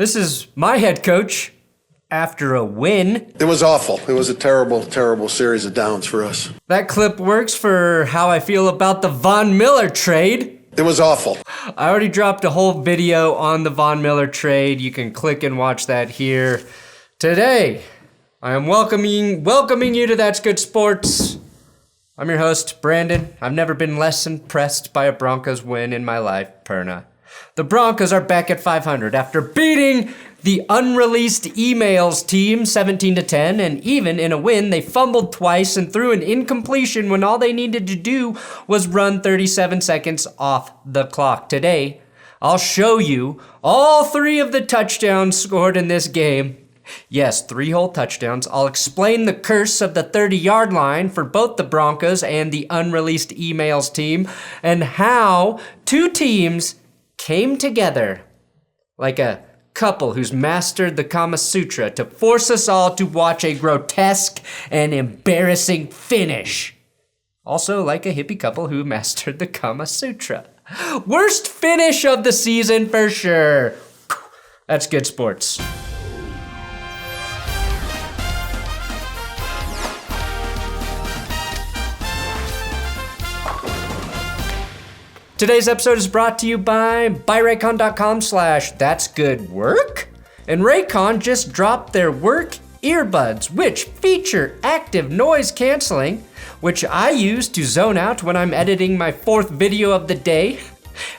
This is my head coach after a win. It was awful. It was a terrible, terrible series of downs for us. That clip works for how I feel about the Von Miller trade. It was awful. I already dropped a whole video on the Von Miller trade. You can click and watch that here. Today, I am welcoming you to That's Good Sports. I'm your host, Brandon. I've never been less impressed by a Broncos win in my life, Perna. The Broncos are back at 500 after beating the unreleased emails team 17-10, and even in a win, they fumbled twice and threw an incompletion when all they needed to do was run 37 seconds off the clock. Today, I'll show you all 3 of the touchdowns scored in this game. Yes, 3 whole touchdowns. I'll explain the curse of the 30-yard line for both the Broncos and the unreleased emails team, and how 2 teams came together like a couple who's mastered the Kama Sutra to force us all to watch a grotesque and embarrassing finish. Also like a hippie couple who mastered the Kama Sutra. Worst finish of the season for sure. That's good sports. Today's episode is brought to you by Raycon.com/thatsgoodwork. And Raycon just dropped their work earbuds, which feature active noise canceling, which I use to zone out when I'm editing my 4th video of the day,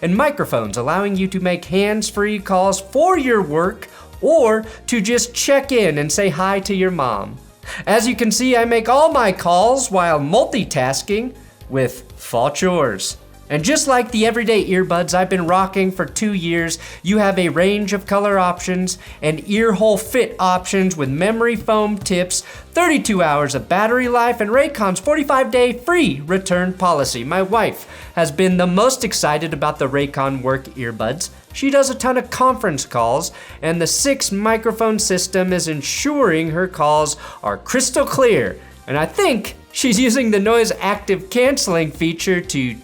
and microphones allowing you to make hands-free calls for your work or to just check in and say hi to your mom. As you can see, I make all my calls while multitasking with fall chores. And just like the everyday earbuds I've been rocking for 2 years, you have a range of color options and ear hole fit options with memory foam tips, 32 hours of battery life, and Raycon's 45-day free return policy. My wife has been the most excited about the Raycon work earbuds. She does a ton of conference calls, and the 6 microphone system is ensuring her calls are crystal clear. And I think she's using the noise active canceling feature to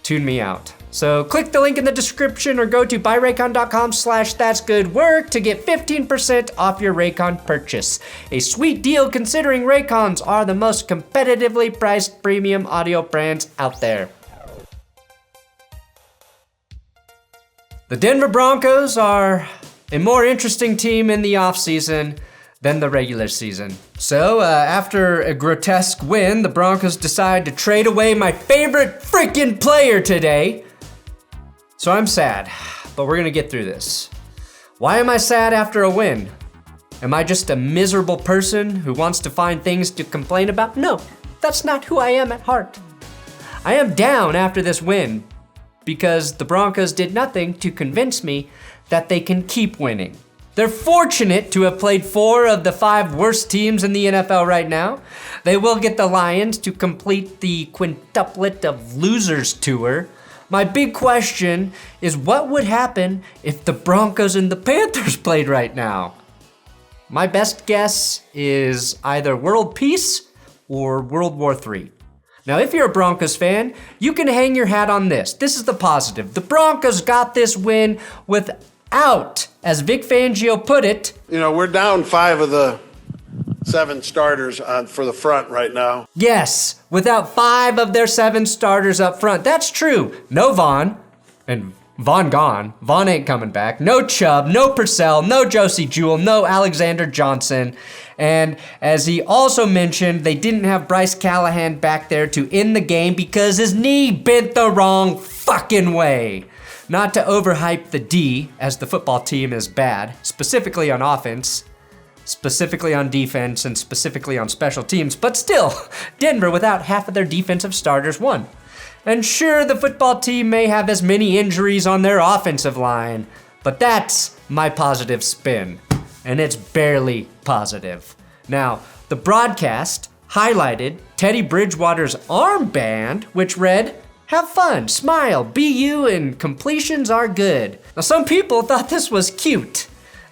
tune me out. So click the link in the description or go to buyraycon.com/thatsgoodwork to get 15% off your Raycon purchase. A sweet deal considering Raycons are the most competitively priced premium audio brands out there. The Denver Broncos are a more interesting team in the offseason than the regular season. So, after a grotesque win, the Broncos decide to trade away my favorite freaking player today. So I'm sad, but we're gonna get through this. Why am I sad after a win? Am I just a miserable person who wants to find things to complain about? No, that's not who I am at heart. I am down after this win because the Broncos did nothing to convince me that they can keep winning. They're fortunate to have played 4 of the 5 worst teams in the NFL right now. They will get the Lions to complete the quintuplet of losers tour. My big question is what would happen if the Broncos and the Panthers played right now? My best guess is either world peace or World War III. Now, if you're a Broncos fan, you can hang your hat on this. This is the positive. The Broncos got this win without, as Vic Fangio put it, we're down 5 of the 7 starters for the front right now. Yes, without 5 of their 7 starters up front. That's true. No Von, and Von gone. Von ain't coming back. No Chubb, no Purcell, no Josie Jewell, no Alexander Johnson. And as he also mentioned, they didn't have Bryce Callahan back there to end the game because his knee bent the wrong fucking way. Not to overhype the D, as the football team is bad, specifically on offense, specifically on defense, and specifically on special teams, but still, Denver, without half of their defensive starters, won. And sure, the football team may have as many injuries on their offensive line, but that's my positive spin, and it's barely positive. Now, the broadcast highlighted Teddy Bridgewater's armband, which read, "Have fun, smile, be you, and completions are good." Now, some people thought this was cute.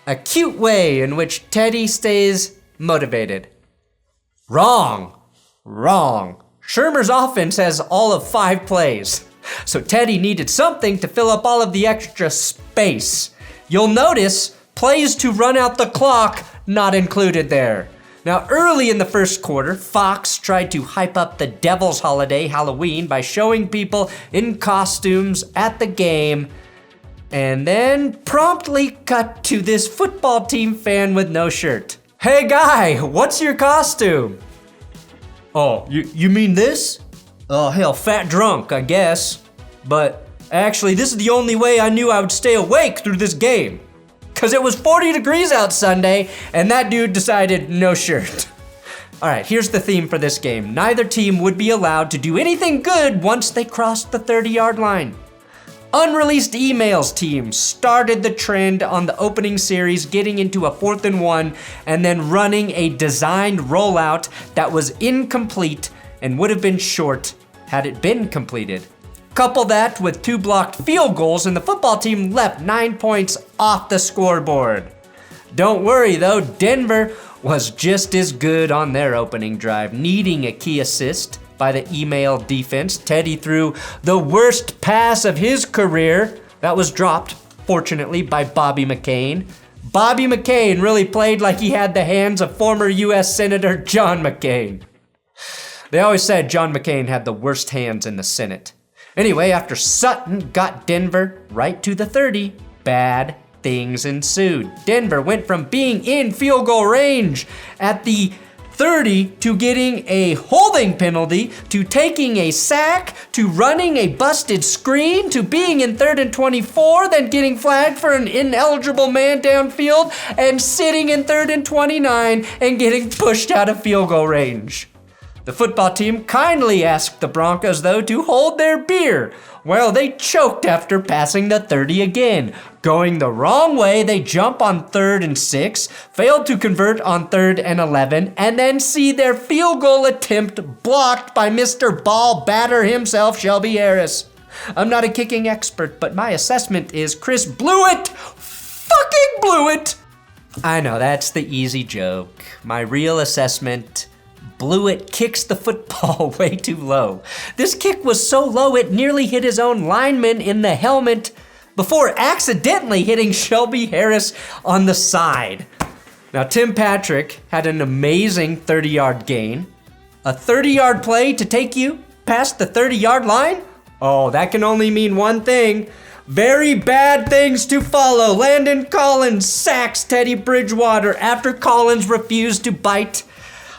A cute way in which Teddy stays motivated. Wrong. Shermer's offense has all of 5 plays, so Teddy needed something to fill up all of the extra space. You'll notice Plays to run out the clock, not included there. Now, early in the first quarter, Fox tried to hype up the Devil's Holiday, Halloween, by showing people in costumes at the game, and then promptly cut to this football team fan with no shirt. Hey guy, what's your costume? Oh, you mean this? Oh hell, fat drunk, I guess. But actually, this is the only way I knew I would stay awake through this game. Cause it was 40 degrees out Sunday, and that dude decided no shirt. All right, here's the theme for this game. Neither team would be allowed to do anything good once they crossed the 30-yard line. Unreleased emails team started the trend on the opening series, getting into a 4th and 1, and then running a designed rollout that was incomplete and would have been short had it been completed. Couple that with 2 blocked field goals, and the football team left 9 points off the scoreboard. Don't worry though, Denver was just as good on their opening drive, needing a key assist by the email defense. Teddy threw the worst pass of his career. That was dropped, fortunately, by Bobby McCain. Bobby McCain really played like he had the hands of former U.S. Senator John McCain. They always said John McCain had the worst hands in the Senate. Anyway, after Sutton got Denver right to the 30, bad things ensued. Denver went from being in field goal range at the 30 to getting a holding penalty, to taking a sack, to running a busted screen, to being in 3rd and 24, then getting flagged for an ineligible man downfield, and sitting in 3rd and 29 and getting pushed out of field goal range. The football team kindly asked the Broncos, though, to hold their beer. Well, they choked after passing the 30 again. Going the wrong way, they jump on 3rd and 6, failed to convert on 3rd and 11, and then see their field goal attempt blocked by Mr. Ball Batter himself, Shelby Harris. I'm not a kicking expert, but my assessment is Chris blew it! Fucking blew it! I know, that's the easy joke. My real assessment: Blewett kicks the football way too low. This kick was so low it nearly hit his own lineman in the helmet before accidentally hitting Shelby Harris on the side. Now, Tim Patrick had an amazing 30-yard gain. A 30-yard play to take you past the 30-yard line? Oh, that can only mean one thing. Very bad things to follow. Landon Collins sacks Teddy Bridgewater after Collins refused to bite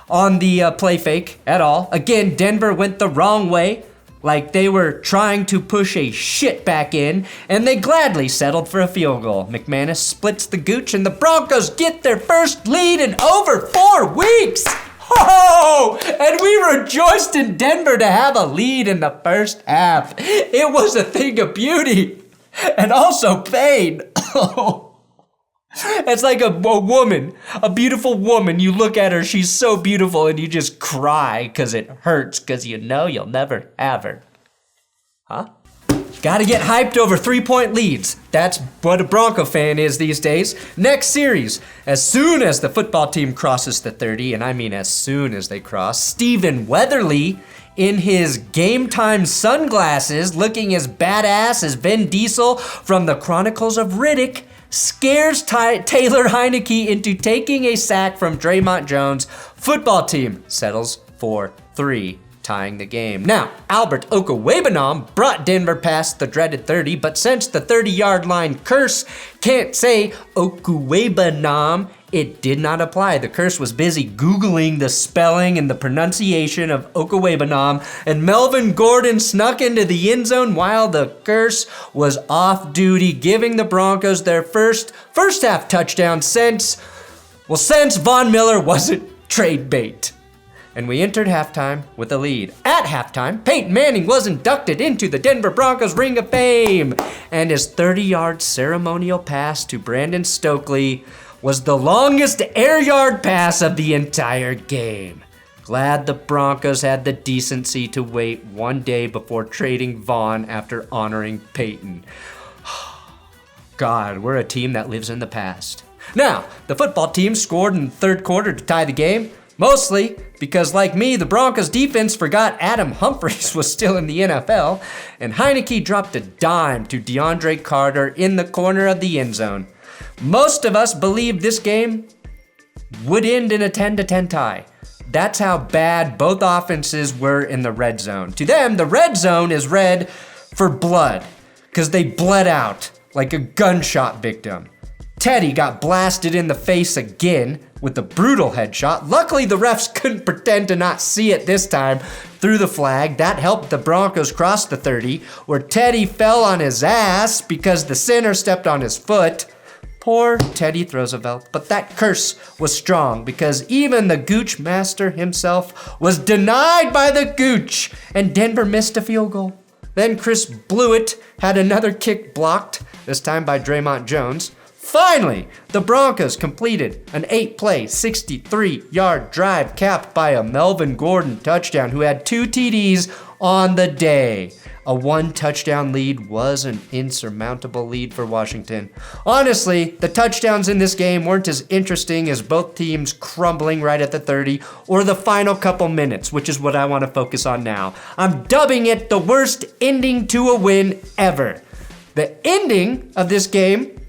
on the play fake at all. Again, Denver went the wrong way, like they were trying to push a shit back in, and they gladly settled for a field goal. McManus splits the gooch, and the Broncos get their first lead in over 4 weeks. Oh, and we rejoiced in Denver to have a lead in the first half. It was a thing of beauty and also pain. It's like a woman, a beautiful woman. You look at her, she's so beautiful, and you just cry because it hurts because you know you'll never have her. Huh? Gotta get hyped over 3-point leads. That's what a Bronco fan is these days. Next series, as soon as the football team crosses the 30, and I mean as soon as they cross, Stephen Weatherly, in his game time sunglasses, looking as badass as Vin Diesel from the Chronicles of Riddick, scares Taylor Heinicke into taking a sack from Draymond Jones. Football team settles for 3, tying the game. Now, Albert Okwuegbunam brought Denver past the dreaded 30, but since the 30-yard line curse can't say Okwuegbunam, it did not apply. The curse was busy Googling the spelling and the pronunciation of Okwuegbunam, and Melvin Gordon snuck into the end zone while the curse was off duty, giving the Broncos their first half touchdown since Von Miller wasn't trade bait. And we entered halftime with a lead. At halftime, Peyton Manning was inducted into the Denver Broncos Ring of Fame, and his 30-yard ceremonial pass to Brandon Stokely was the longest air yard pass of the entire game. Glad the Broncos had the decency to wait 1 day before trading Vaughn after honoring Peyton. God, we're a team that lives in the past. Now, the football team scored in the third quarter to tie the game, mostly because, like me, the Broncos defense forgot Adam Humphries was still in the NFL, and Heinicke dropped a dime to DeAndre Carter in the corner of the end zone. Most of us believed this game would end in a 10-10 tie. That's how bad both offenses were in the red zone. To them, the red zone is red for blood, because they bled out like a gunshot victim. Teddy got blasted in the face again with a brutal headshot. Luckily, the refs couldn't pretend to not see it this time through the flag. That helped the Broncos cross the 30, where Teddy fell on his ass because the center stepped on his foot. Poor Teddy Roosevelt, but that curse was strong because even the Gooch master himself was denied by the Gooch, and Denver missed a field goal. Then Chris Blewett had another kick blocked, this time by Draymond Jones. Finally, the Broncos completed an 8-play, 63-yard drive capped by a Melvin Gordon touchdown, who had 2 TDs on the day. A 1-touchdown lead was an insurmountable lead for Washington. Honestly, the touchdowns in this game weren't as interesting as both teams crumbling right at the 30 or the final couple minutes, which is what I want to focus on now. I'm dubbing it the worst ending to a win ever. The ending of this game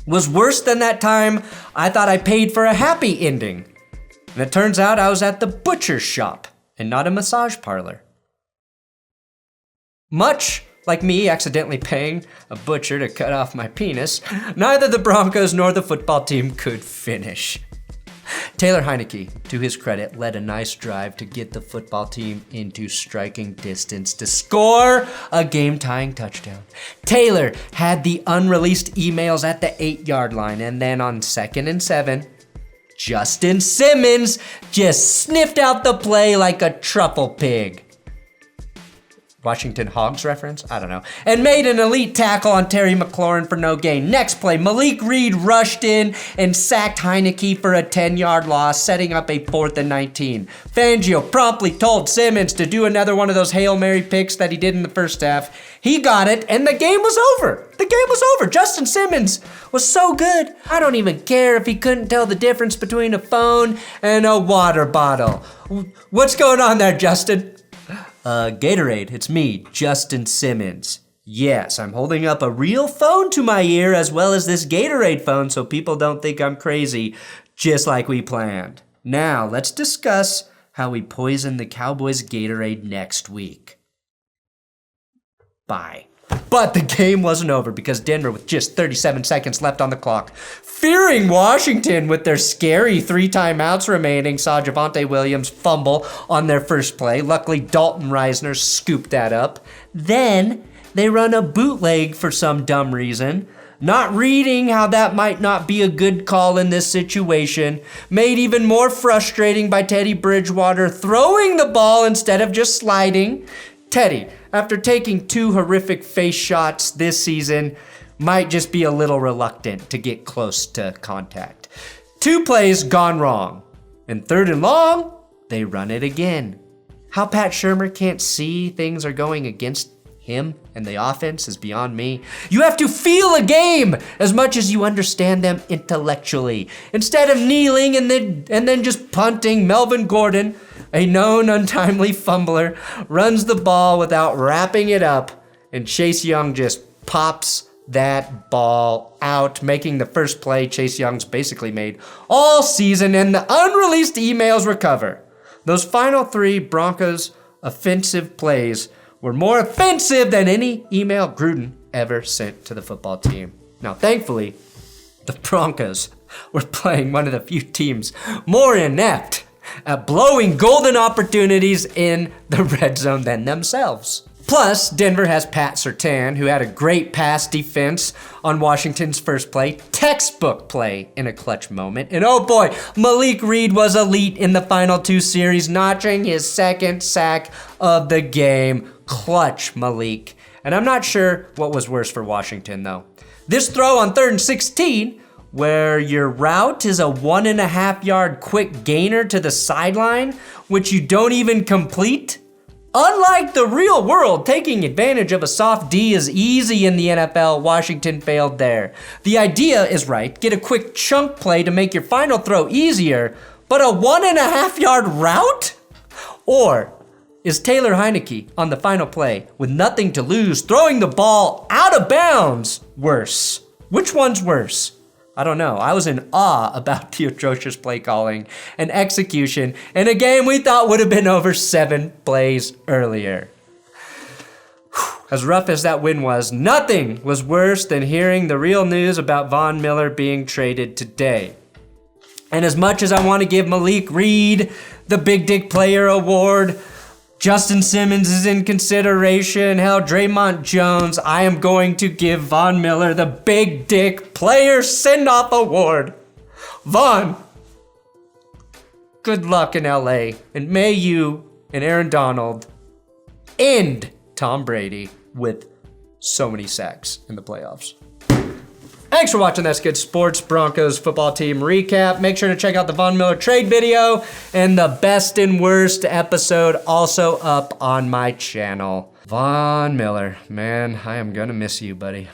was worse than that time I thought I paid for a happy ending. And it turns out I was at the butcher's shop and not a massage parlor. Much like me accidentally paying a butcher to cut off my penis, neither the Broncos nor the football team could finish. Taylor Heinicke, to his credit, led a nice drive to get the football team into striking distance to score a game-tying touchdown. Taylor had the unreleased emails at the 8-yard line, and then on 2nd and 7, Justin Simmons just sniffed out the play like a truffle pig. Washington Hogs reference? I don't know. And made an elite tackle on Terry McLaurin for no gain. Next play, Malik Reed rushed in and sacked Heinicke for a 10-yard loss, setting up a 4th and 19. Fangio promptly told Simmons to do another one of those Hail Mary picks that he did in the first half. He got it, and the game was over. The game was over. Justin Simmons was so good. I don't even care if he couldn't tell the difference between a phone and a water bottle. What's going on there, Justin? Gatorade, it's me, Justin Simmons. Yes, I'm holding up a real phone to my ear as well as this Gatorade phone so people don't think I'm crazy, just like we planned. Now, let's discuss how we poison the Cowboys' Gatorade next week. Bye. But the game wasn't over because Denver, with just 37 seconds left on the clock, fearing Washington with their scary 3 timeouts remaining, saw Javonte Williams fumble on their first play. Luckily, Dalton Reisner scooped that up. Then they run a bootleg for some dumb reason, not reading how that might not be a good call in this situation, made even more frustrating by Teddy Bridgewater throwing the ball instead of just sliding. Teddy, after taking 2 horrific face shots this season, might just be a little reluctant to get close to contact. 2 plays gone wrong. And 3rd and long, they run it again. How Pat Shurmur can't see things are going against him and the offense is beyond me. You have to feel a game as much as you understand them intellectually. Instead of kneeling and then just punting, Melvin Gordon, a known untimely fumbler, runs the ball without wrapping it up, and Chase Young just pops that ball out, making the first play Chase Young's basically made all season, and the unreleased emails recover. Those final 3 Broncos offensive plays were more offensive than any email Gruden ever sent to the football team. Now, thankfully, the Broncos were playing one of the few teams more inept at blowing golden opportunities in the red zone than themselves. Plus, Denver has Pat Surtain, who had a great pass defense on Washington's first play, textbook play in a clutch moment. And oh boy, Malik Reed was elite in the final 2 series, notching his 2nd sack of the game. Clutch, Malik. And I'm not sure what was worse for Washington, though. This throw on 3rd and 16, where your route is a 1.5-yard quick gainer to the sideline, which you don't even complete. Unlike the real world, taking advantage of a soft D is easy in the NFL. Washington failed there. The idea is right. Get a quick chunk play to make your final throw easier, but a 1.5-yard route? Or is Taylor Heinicke on the final play with nothing to lose, throwing the ball out of bounds worse? Which one's worse? I don't know. I was in awe about the atrocious play calling and execution in a game we thought would have been over 7 plays earlier. As rough as that win was, nothing was worse than hearing the real news about Von Miller being traded today. And as much as I want to give Malik Reed the Big Dick Player Award, Justin Simmons is in consideration, hell, Draymond Jones, I am going to give Von Miller the Big Dick Player Send-Off Award. Von, good luck in LA, and may you and Aaron Donald end Tom Brady with so many sacks in the playoffs. Thanks for watching That's Good Sports Broncos football team recap. Make sure to check out the Von Miller trade video and the best and worst episode also up on my channel. Von Miller, man, I am gonna miss you, buddy.